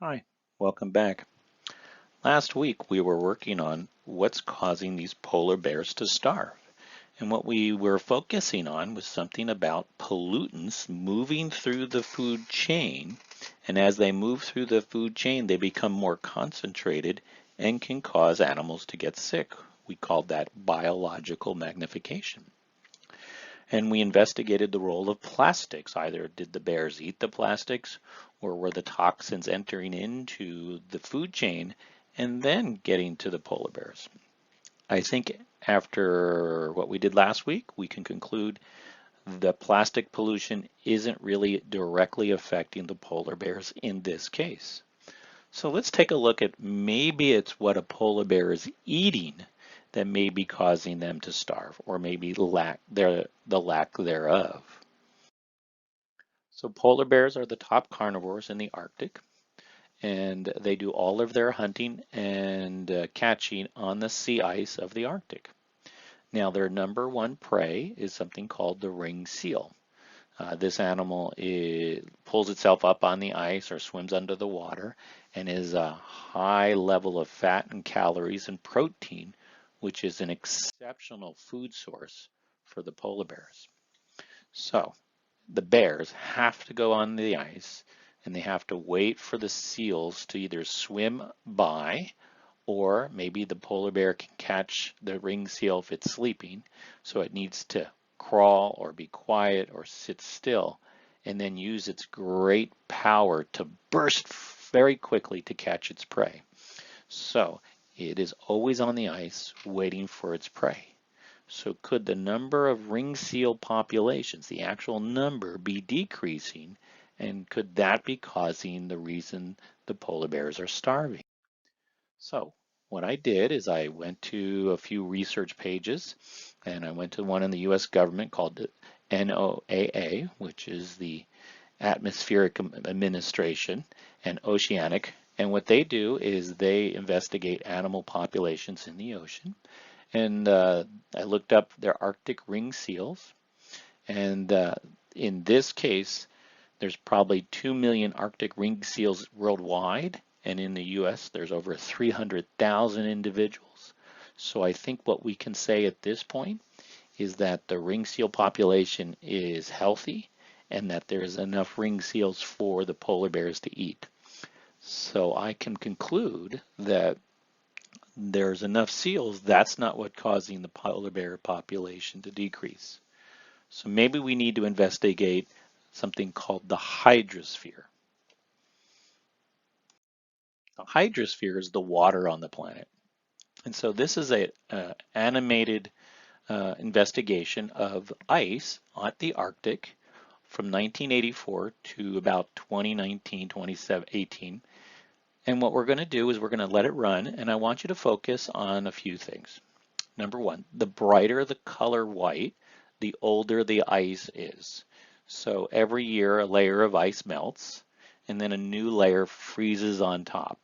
Hi, welcome back. Last week we were working on what's causing these polar bears to starve. And what we were focusing on was something about pollutants moving through the food chain. And as they move through the food chain, they become more concentrated and can cause animals to get sick. We called that biological magnification. And we investigated the role of plastics. Either did the bears eat the plastics or were the toxins entering into the food chain and then getting to the polar bears. I think after what we did last week, we can conclude the plastic pollution isn't really directly affecting the polar bears in this case. So let's take a look at maybe it's what a polar bear is eating that may be causing them to starve, or maybe the lack thereof. So polar bears are the top carnivores in the Arctic, and they do all of their hunting and catching on the sea ice of the Arctic. Now their number one prey is something called the ring seal. This animal pulls itself up on the ice or swims under the water and is a high level of fat and calories and protein, which is an exceptional food source for the polar bears. So the bears have to go on the ice and they have to wait for the seals to either swim by, or maybe the polar bear can catch the ring seal if it's sleeping, so it needs to crawl or be quiet or sit still and then use its great power to burst very quickly to catch its prey. So it is always on the ice waiting for its prey. So could the number of ring seal populations, the actual number, be decreasing? And could that be causing the reason the polar bears are starving? So what I did is I went to a few research pages, and I went to one in the US government called the NOAA, which is the Atmospheric Administration and Oceanic. And what they do is they investigate animal populations in the ocean. And I looked up their Arctic ring seals. And in this case, there's probably 2 million Arctic ring seals worldwide. And in the US, there's over 300,000 individuals. So I think what we can say at this point is that the ring seal population is healthy and that there's enough ring seals for the polar bears to eat. So I can conclude that there's enough seals, that's not what's causing the polar bear population to decrease. So maybe we need to investigate something called the hydrosphere. The hydrosphere is the water on the planet. And so this is a animated investigation of ice at the Arctic from 1984 to about 2019, 2018. And what we're going to do is we're going to let it run, and I want you to focus on a few things. Number one, the brighter the color white, the older the ice is. So every year a layer of ice melts, and then a new layer freezes on top.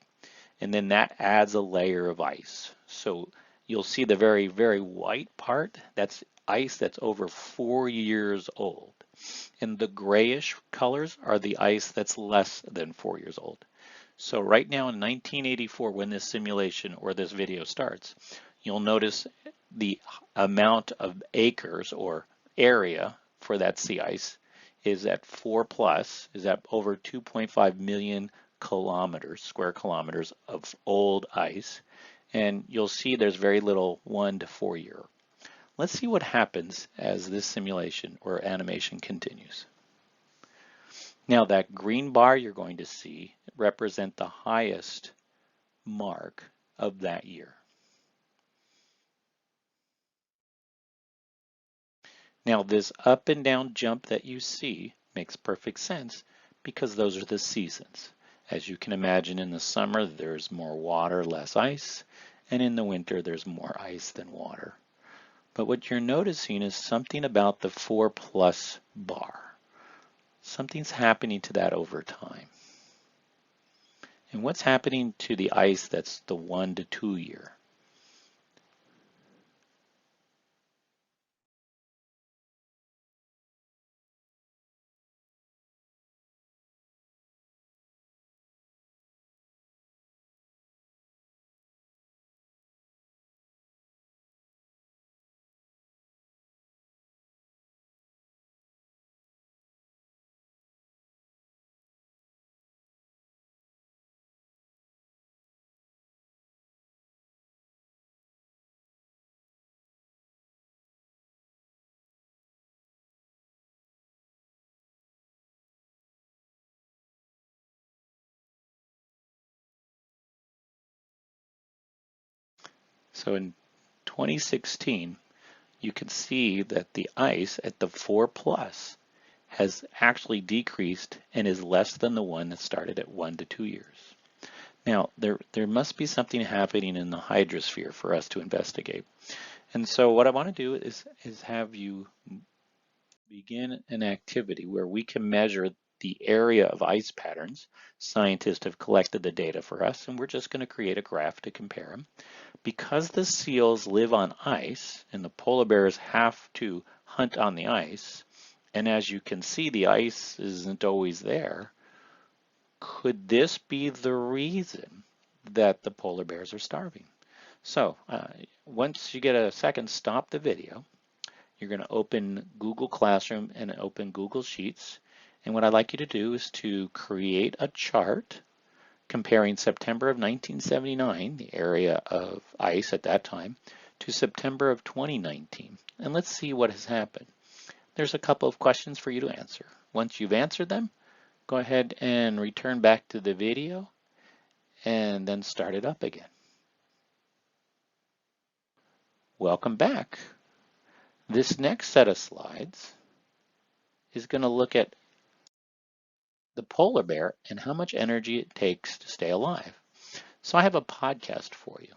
And then that adds a layer of ice. So you'll see the very, very white part, that's ice that's over 4 years old. And the grayish colors are the ice that's less than 4 years old. So right now in 1984, when this simulation or this video starts, you'll notice the amount of acres or area for that sea ice is at 4 plus, is at over 2.5 million kilometers, square kilometers of old ice. And you'll see there's very little 1 to 4 year. Let's see what happens as this simulation or animation continues. Now that green bar you're going to see represent the highest mark of that year. Now this up and down jump that you see makes perfect sense because those are the seasons. As you can imagine, in the summer there's more water, less ice, and in the winter there's more ice than water. But what you're noticing is something about the 4 plus bar. Something's happening to that over time. And what's happening to the ice that's the 1 to 2 year? So in 2016, you can see that the ice at the 4 plus has actually decreased and is less than the one that started at 1 to 2 years. Now, there must be something happening in the hydrosphere for us to investigate. And so what I want to do is have you begin an activity where we can measure the area of ice patterns. Scientists have collected the data for us, and we're just going to create a graph to compare them. Because the seals live on ice and the polar bears have to hunt on the ice, and as you can see, the ice isn't always there, could this be the reason that the polar bears are starving? So once you get a second, stop the video. You're going to open Google Classroom and open Google Sheets. And what I'd like you to do is to create a chart comparing September of 1979, the area of ice at that time, to September of 2019. And let's see what has happened. There's a couple of questions for you to answer. Once you've answered them, go ahead and return back to the video and then start it up again. Welcome back. This next set of slides is going to look at the polar bear and how much energy it takes to stay alive. So I have a podcast for you.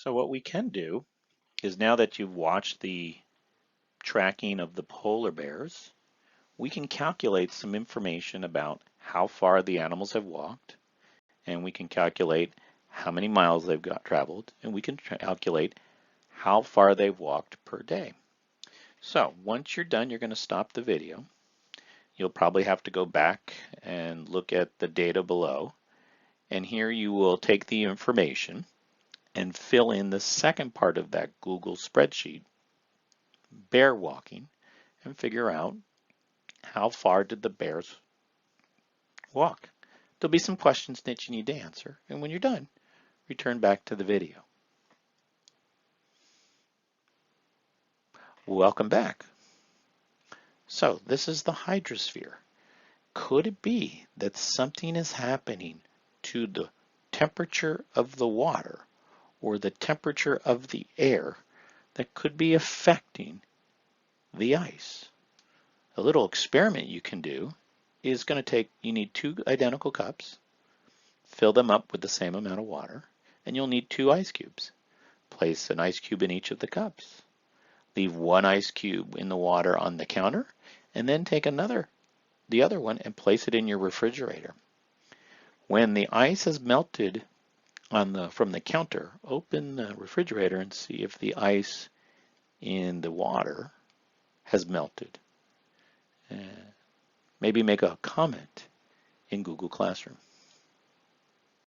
So what we can do is, now that you've watched the tracking of the polar bears, we can calculate some information about how far the animals have walked, and we can calculate how many miles they've traveled, and we can calculate how far they've walked per day. So once you're done, you're going to stop the video. You'll probably have to go back and look at the data below, and here you will take the information and fill in the second part of that Google spreadsheet, bear walking, and figure out how far did the bears walk. There'll be some questions that you need to answer, and when you're done, return back to the video. Welcome back. So this is the hydrosphere. Could it be that something is happening to the temperature of the water or the temperature of the air that could be affecting the ice? A little experiment you can do is going to take, you need 2 identical cups, fill them up with the same amount of water, and you'll need 2 ice cubes. Place an ice cube in each of the cups. Leave 1 ice cube in the water on the counter, and then take the other one, and place it in your refrigerator. When the ice has melted from the counter, open the refrigerator and see if the ice in the water has melted. Maybe make a comment in Google Classroom.